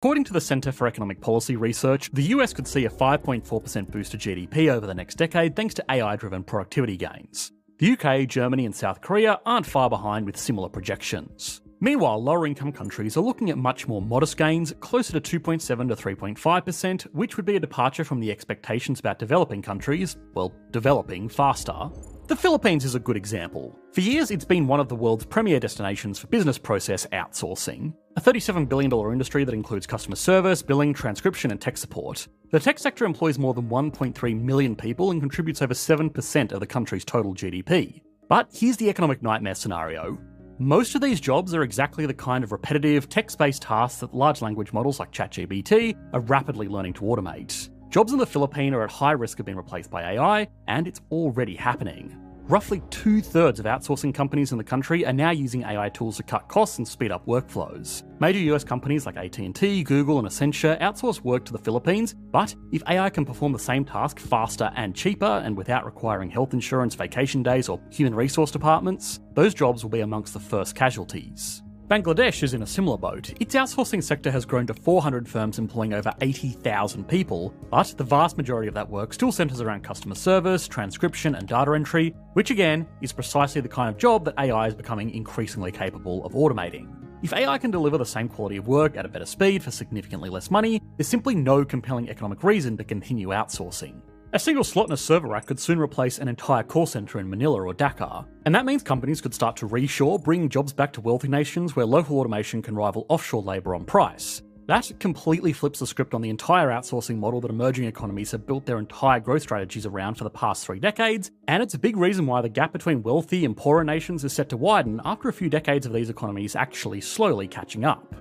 According to the Centre for Economic Policy Research, the US could see a 5.4% boost to GDP over the next decade thanks to AI-driven productivity gains. The UK, Germany and South Korea aren't far behind with similar projections. Meanwhile, lower-income countries are looking at much more modest gains, closer to 2.7 to 3.5%, which would be a departure from the expectations about developing countries, developing faster. The Philippines is a good example. For years, it's been one of the world's premier destinations for business process outsourcing, a $37 billion industry that includes customer service, billing, transcription, and tech support. The tech sector employs more than 1.3 million people and contributes over 7% of the country's total GDP. But here's the economic nightmare scenario. Most of these jobs are exactly the kind of repetitive, text-based tasks that large language models like ChatGPT are rapidly learning to automate. Jobs in the Philippines are at high risk of being replaced by AI, and it's already happening. Roughly 2/3 of outsourcing companies in the country are now using AI tools to cut costs and speed up workflows. Major US companies like AT&T, Google and Accenture outsource work to the Philippines, but if AI can perform the same task faster and cheaper and without requiring health insurance, vacation days or human resource departments, those jobs will be amongst the first casualties. Bangladesh is in a similar boat. Its outsourcing sector has grown to 400 firms employing over 80,000 people, but the vast majority of that work still centres around customer service, transcription and data entry, which again is precisely the kind of job that AI is becoming increasingly capable of automating. If AI can deliver the same quality of work at a better speed for significantly less money, there's simply no compelling economic reason to continue outsourcing. A single slot in a server rack could soon replace an entire call centre in Manila or Dhaka, and that means companies could start to reshore, bringing jobs back to wealthy nations where local automation can rival offshore labour on price. That completely flips the script on the entire outsourcing model that emerging economies have built their entire growth strategies around for the past 3 decades, and it's a big reason why the gap between wealthy and poorer nations is set to widen after a few decades of these economies actually slowly catching up.